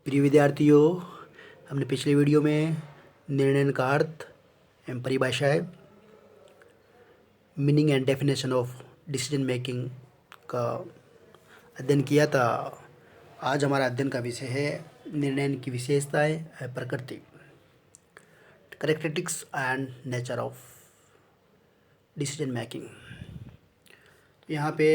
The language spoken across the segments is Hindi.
प्रिय विद्यार्थियों, हमने पिछले वीडियो में निर्णय का अर्थ एवं परिभाषाएं, meaning and definition of decision making का अध्ययन किया था। आज हमारा अध्ययन का विषय है निर्णय की विशेषताएं एवं प्रकृति, characteristics and nature of decision making. यहाँ पे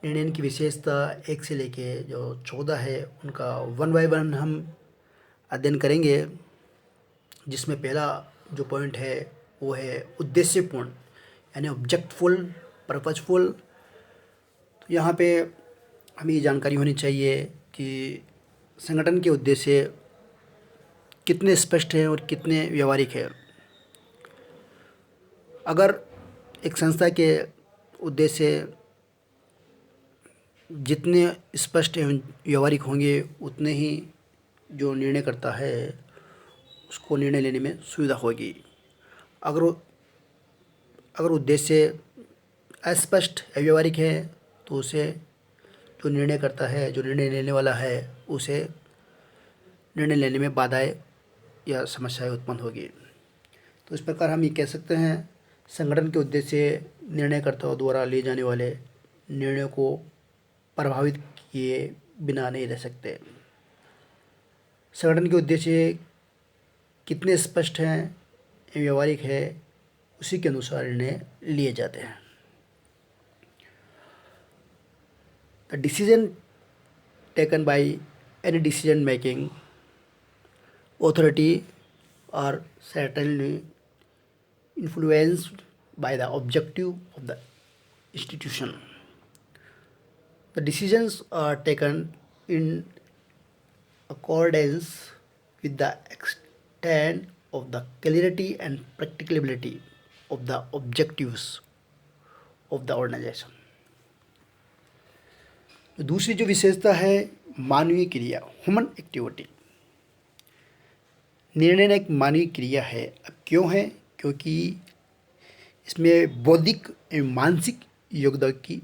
निर्णय की विशेषता 1 से लेके जो 14 है उनका 1 बाय 1 हम अध्ययन करेंगे, जिसमें पहला जो पॉइंट है वो है उद्देश्यपूर्ण, यानी ऑब्जेक्टफुल, पर्पजफुल। तो यहाँ पे हमें ये जानकारी होनी चाहिए कि संगठन के उद्देश्य कितने स्पष्ट हैं और कितने व्यवहारिक हैं। अगर एक संस्था के उद्देश्य जितने स्पष्ट एवं व्यवहारिक होंगे उतने ही जो निर्णय करता है उसको निर्णय लेने में सुविधा होगी। अगर उद्देश्य अस्पष्ट अव्यवहारिक है तो उसे जो निर्णय करता है, जो निर्णय लेने वाला है, उसे निर्णय लेने में बाधाएं या समस्याएं उत्पन्न होगी। तो इस प्रकार हम ये कह सकते हैं, संगठन के उद्देश्य निर्णयकर्ताओं द्वारा लिए जाने वाले निर्णयों को प्रभावित किए बिना नहीं रह सकते। संगठन के उद्देश्य कितने स्पष्ट हैं, व्यवहारिक है, उसी के अनुसार निर्णय लिए जाते हैं। The decision taken by any decision making authority are certainly influenced by the objective of the institution. The decisions are taken in accordance with the extent of the clarity and practicability of the objectives of the organization. दूसरी जो विशेषता है मानवीय क्रिया, ह्यूमन एक्टिविटी। निर्णय एक मानवीय क्रिया है। अब क्यों है? क्योंकि इसमें बौद्धिक एवं मानसिक योग्यता की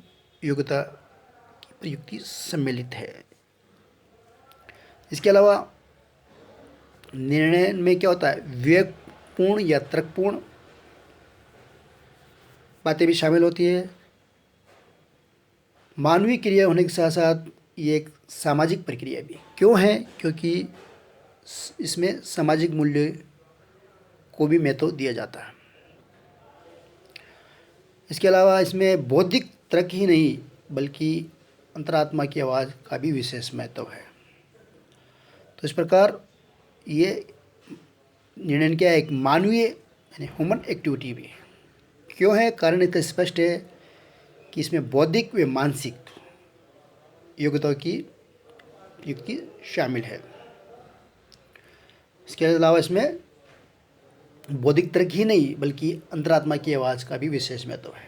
प्रयुक्ति सम्मिलित है। इसके अलावा निर्णय में क्या होता है, विवेकपूर्ण या तर्कपूर्ण बातें भी शामिल होती है। मानवीय क्रिया होने के साथ साथ ये एक सामाजिक प्रक्रिया भी। क्यों है? क्योंकि इसमें सामाजिक मूल्य को भी महत्व दिया जाता है। इसके अलावा इसमें बौद्धिक तर्क ही नहीं बल्कि अंतरात्मा की आवाज़ का भी विशेष महत्व है। तो इस प्रकार ये निर्णय क्या है, एक मानवीय यानी ह्यूमन एक्टिविटी भी। क्यों है? कारण इसका स्पष्ट है कि इसमें बौद्धिक व मानसिक योग्यता की युक्ति शामिल है। इसके अलावा इसमें बौद्धिक तर्क ही नहीं बल्कि अंतरात्मा की आवाज़ का भी विशेष महत्व है।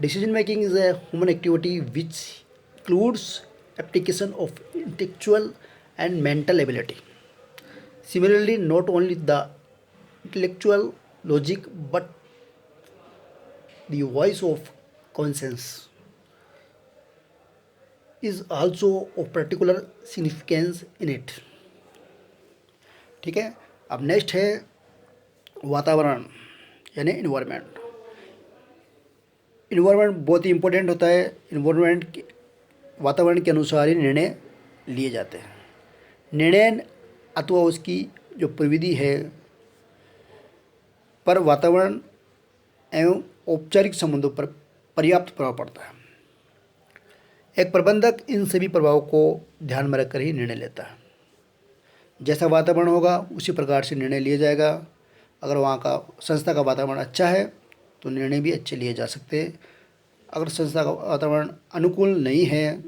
Decision making is a human activity which includes application of intellectual and mental ability. Similarly not only the intellectual logic but the voice of conscience is also of particular significance in it। ठीक है। अब नेक्स्ट है वातावरण यानी इन्वायरमेंट। इन्वायरमेंट बहुत ही इम्पोर्टेंट होता है। वातावरण के अनुसार ही निर्णय लिए जाते हैं। निर्णय अथवा उसकी जो प्रविधि है पर वातावरण एवं औपचारिक संबंधों पर पर्याप्त प्रभाव पड़ता है। एक प्रबंधक इन सभी प्रभावों को ध्यान में रखकर ही निर्णय लेता है। जैसा वातावरण होगा उसी प्रकार से निर्णय लिया जाएगा। अगर वहाँ का संस्था का वातावरण अच्छा है तो निर्णय भी अच्छे लिए जा सकते हैं। अगर संस्था का वातावरण अनुकूल नहीं है,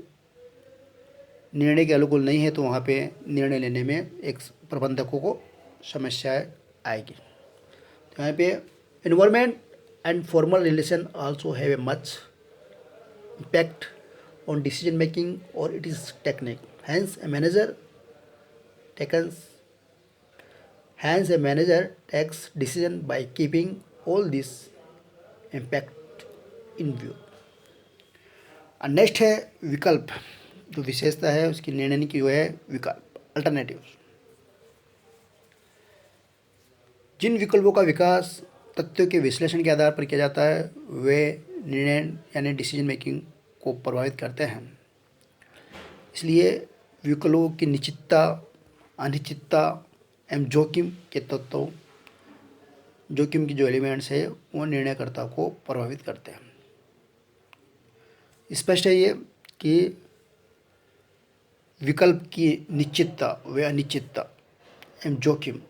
निर्णय के अनुकूल नहीं है, तो वहाँ पे निर्णय लेने में एक प्रबंधकों को समस्याएं आएगी। तो यहाँ पे environment and formal relation also have a much impact on decision making or it is technique. Hence a manager takes decision by keeping all this impact in view। और नेक्स्ट है विकल्प जो विशेषता है उसकी निर्णय की वो है विकल्प, अल्टरनेटिव। जिन विकल्पों का विकास तथ्यों के विश्लेषण के आधार पर किया जाता है वे निर्णय यानी डिसीजन मेकिंग को प्रभावित करते हैं। इसलिए विकल्पों की निश्चितता, अनिश्चितता एवं जोखिम के तत्वों, जोखिम की जो एलिमेंट्स है वो निर्णयकर्ता को प्रभावित करते हैं। स्पष्ट है ये कि विकल्प की निश्चितता व अनिश्चितता एवं जोखिम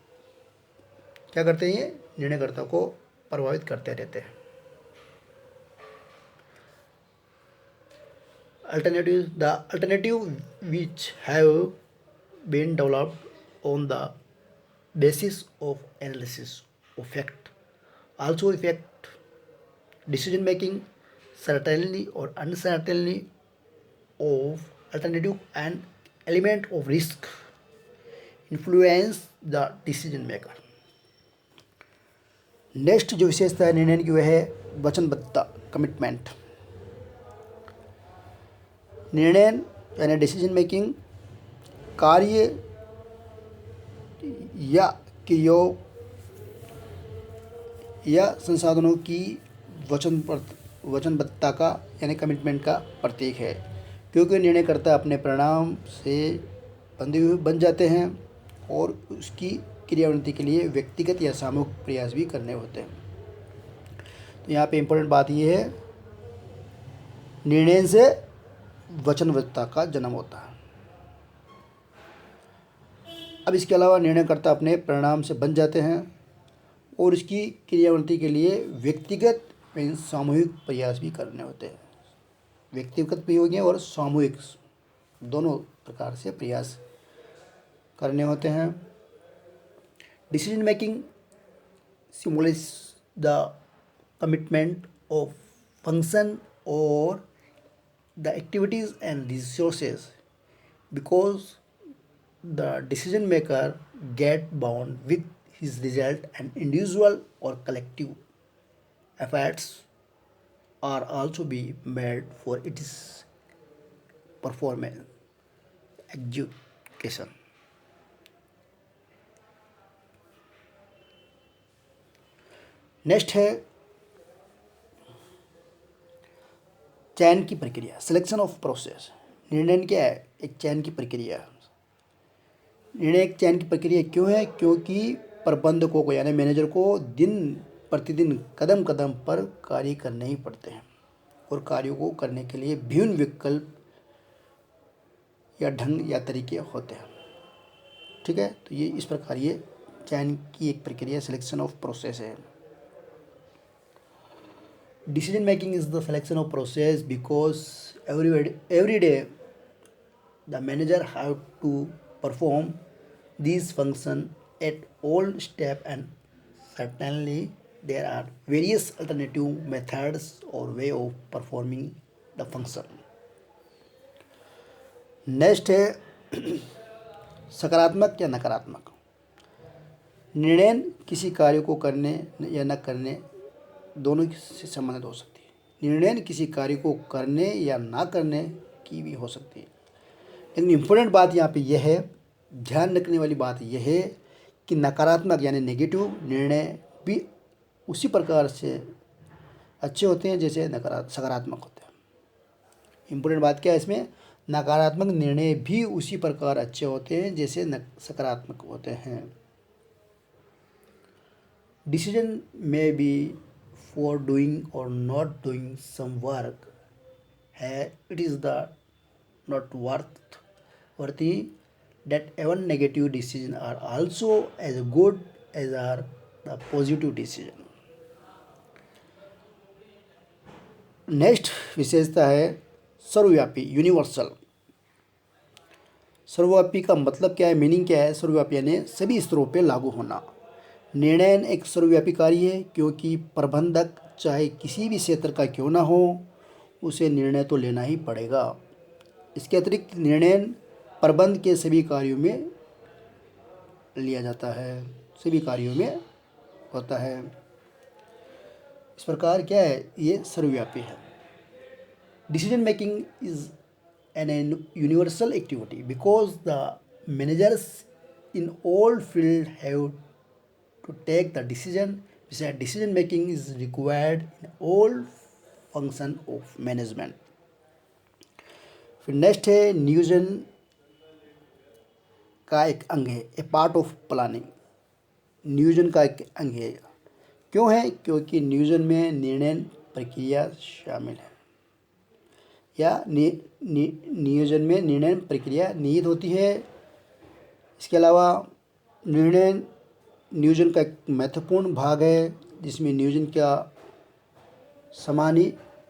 क्या करते हैं, ये निर्णयकर्ता को प्रभावित करते रहते हैं। The alternative which have been developed on the basis of analysis of fact also affect decision making. Certainly or uncertainty of alternative and element of risk influence the decision maker. Next जो विशेषता है निर्णय की वह है वचनबद्धता, कमिटमेंट। निर्णय यानी डिसीजन मेकिंग कार्य या क्रियाओं या संसाधनों की वचनबद्धता का यानी कमिटमेंट का प्रतीक है, क्योंकि निर्णयकर्ता अपने परिणाम से बंधे हुए बन जाते हैं और उसकी क्रियान्विति के लिए व्यक्तिगत या सामूहिक प्रयास भी करने होते हैं। तो यहाँ पे इम्पोर्टेंट बात ये है, निर्णय से वचनबद्धता का जन्म होता है। अब इसके अलावा निर्णयकर्ता अपने परिणाम से बन जाते हैं और इसकी क्रियान्विति के लिए व्यक्तिगत व सामूहिक प्रयास भी करने होते हैं। व्यक्तिगत भी होंगे और सामूहिक दोनों प्रकार से प्रयास करने होते हैं। Decision making simulates the commitment of function और the activities and resources because the decision maker get bound with his result and individual or collective efforts are also be made for its performance execution. Next है चयन की प्रक्रिया, सिलेक्शन ऑफ प्रोसेस। निर्णय क्या है, एक चयन की प्रक्रिया। निर्णय एक चयन की प्रक्रिया क्यों है, क्योंकि प्रबंधकों को यानी मैनेजर को दिन प्रतिदिन कदम कदम पर कार्य करने ही पड़ते हैं और कार्यों को करने के लिए विभिन्न विकल्प या ढंग या तरीके होते हैं। ठीक है, तो ये इस प्रकार ये चयन की एक प्रक्रिया सिलेक्शन ऑफ प्रोसेस है। Decision making is the selection of process because every day the manager have to perform these function at all step and certainly there are various alternative methods or way of performing the function. Next है सकारात्मक या नकारात्मक। निर्णय किसी कार्य को करने या न करने दोनों से संबंधित हो सकती है। निर्णय किसी कार्य को करने या ना करने की भी हो सकती है, लेकिन इम्पोर्टेंट बात यहाँ पे यह है, ध्यान रखने वाली बात यह है कि नकारात्मक यानी नेगेटिव निर्णय भी उसी प्रकार से अच्छे होते हैं जैसे सकारात्मक होते हैं। इम्पोर्टेंट बात क्या है इसमें, नकारात्मक निर्णय भी उसी प्रकार अच्छे होते हैं जैसे सकारात्मक होते हैं। डिसीजन में बी फॉर डूइंग और नॉट डूइंग सम वर्क है, it is the not worthy that even negative decisions are also as good as are the positive decision. Next विशेषता है सर्वव्यापी, यूनिवर्सल। सर्वव्यापी का मतलब क्या है, मीनिंग क्या है? सर्वव्यापी यानी सभी स्तरों पे लागू होना। निर्णय एक सर्वव्यापी कार्य है क्योंकि प्रबंधक चाहे किसी भी क्षेत्र का क्यों ना हो उसे निर्णय तो लेना ही पड़ेगा। इसके अतिरिक्त निर्णय प्रबंध के सभी कार्यों में लिया जाता है, सभी कार्यों में होता है। इस प्रकार क्या है, ये सर्वव्यापी है। Decision making is an universal activity because the managers in all field have to take the decision. Besides, decision making is required in all function of management. फिर नेक्स्ट है नियोजन का एक अंग है, ए पार्ट ऑफ प्लानिंग। नियोजन का एक अंग है। क्यों है? क्योंकि नियोजन में निर्णय प्रक्रिया शामिल है, या नियोजन में निर्णय प्रक्रिया निहित होती है। इसके अलावा नियोजन का एक महत्वपूर्ण भाग है, जिसमें नियोजन का समानी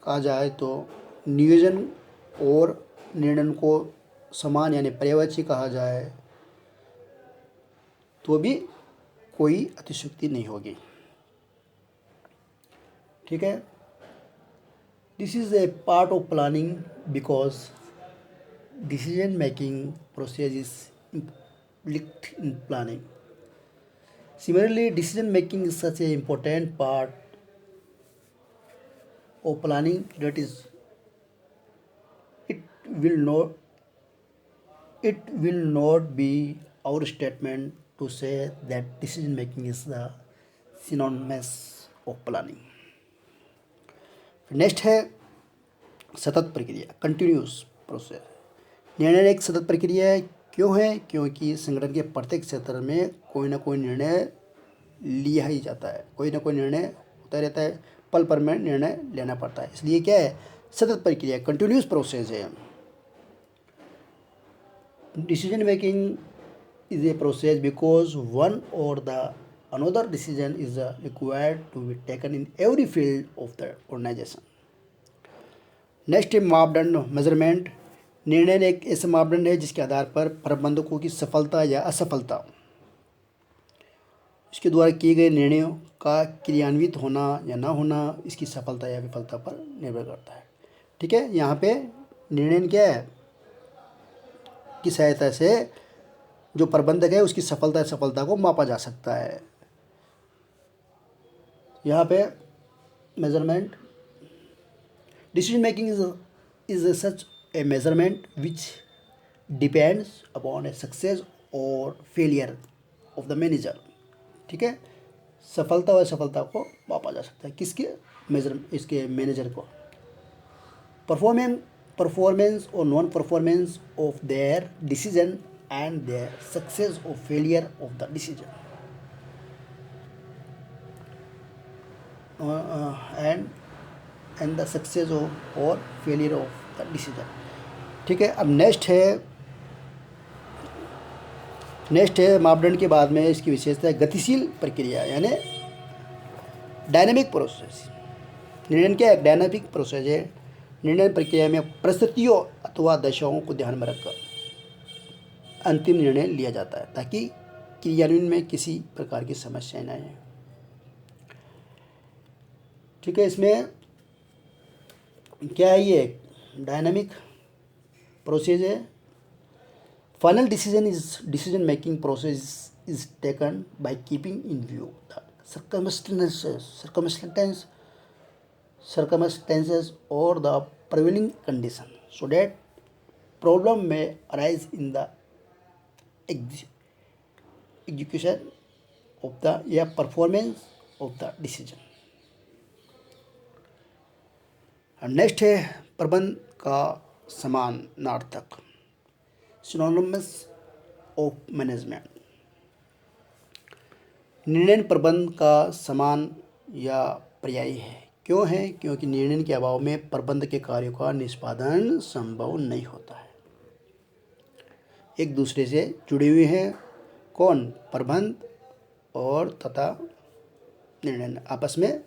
कहा जाए तो नियोजन और निर्णय को समान यानी पर्यायवाची कहा जाए तो भी कोई अतिशयोक्ति नहीं होगी। ठीक है। This is a part of planning because decision making process is implied in planning. Similarly, decision making is such an important part of planning that is it will not be our statement to say that decision making is the synonymous of planning. Next है सतत प्रक्रिया, कंटिन्यूस प्रोसेस। निर्णय एक सतत प्रक्रिया है। क्यों है? क्योंकि संगठन के प्रत्येक क्षेत्र में कोई ना कोई निर्णय लिया ही जाता है, कोई ना कोई निर्णय होता रहता है, पल पर में निर्णय लेना पड़ता है। इसलिए क्या है? सतत प्रक्रिया, कंटिन्यूस प्रोसेस है। Decision making is a process because one और the another decision is required to be taken in every field of the organisation. Next है मापदंड, मेजरमेंट। निर्णय एक ऐसा मापदंड है जिसके आधार पर प्रबंधकों की सफलता या असफलता, इसके द्वारा किए गए निर्णयों का क्रियान्वित होना या ना होना इसकी सफलता या विफलता पर निर्भर करता है। ठीक है। यहाँ पे निर्णय क्या है? की सहायता से जो प्रबंधक है उसकी सफलता को मापा जा सकता है। यहाँ पे measurement, decision making is such A measurement which depends upon a success और फेलियर ऑफ द मैनेजर। ठीक है। सफलता और असफलता को मापा जा सकता है किसके? इसके मैनेजर को। परफॉर्मेंस और non performance of their decision and their success और failure of the decision and the success और फेलियर ऑफ द डिसीजन। ठीक है। अब नेक्स्ट है मापदंड के बाद में इसकी विशेषता है गतिशील प्रक्रिया यानी डायनामिक प्रोसेस। निर्णय क्या है? डायनामिक प्रोसेस है। निर्णय प्रक्रिया में परिस्थितियों अथवा दशाओं को ध्यान में रखकर अंतिम निर्णय लिया जाता है ताकि क्रियान्वयन में किसी प्रकार की समस्या न आए। ठीक है। इसमें क्या है? ये डायनामिक प्रोसेस है। Final decision making process is taken by keeping in view the circumstances or the prevailing condition so that problem may arise in the execution of the performance of the decision. Next है प्रबंध का समानार्थक, सिनोनिमस ऑफ मैनेजमेंट। निर्णय प्रबंध का समान या पर्यायी है। क्यों है? क्योंकि निर्णय के अभाव में प्रबंध के कार्यों का निष्पादन संभव नहीं होता है। एक दूसरे से जुड़े हुए हैं कौन? प्रबंध और तथा निर्णय आपस में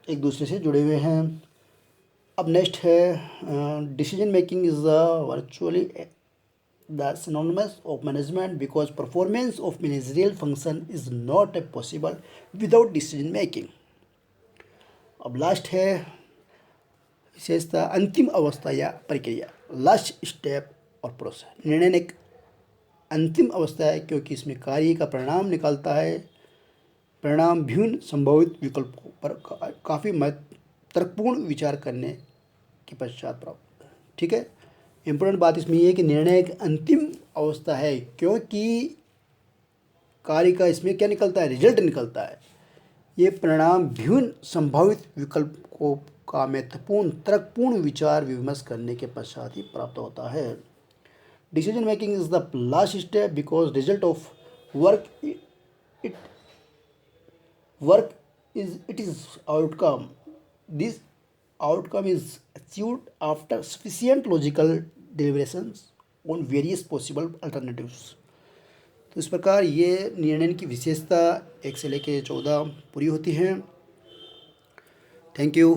एक दूसरे से जुड़े हुए हैं। अब नेक्स्ट है decision making is virtually the synonymous of management because performance of managerial function is not a possible without decision making. अब लास्ट है विशेषता अंतिम अवस्था या प्रक्रिया, लास्ट स्टेप और प्रोसेस। निर्णय एक अंतिम अवस्था है क्योंकि इसमें कार्य का परिणाम निकलता है। परिणाम विभिन्न संभावित विकल्पों पर काफ़ी तर्कपूर्ण विचार करने के पश्चात प्राप्त। ठीक है, इम्पोर्टेंट बात इसमें ये है कि निर्णय एक अंतिम अवस्था है, क्योंकि कार्य का इसमें क्या निकलता है, रिजल्ट निकलता है। ये परिणाम विभिन्न संभावित विकल्पों का महत्वपूर्ण तर्कपूर्ण विचार विमर्श करने के पश्चात ही प्राप्त होता है। Decision making is the last step because result of work it it is outcome. This outcome is achieved after sufficient logical deliberations on various possible alternatives. तो इस प्रकार ये निर्णय की विशेषता 1 से लेकर 14 पूरी होती हैं। Thank you.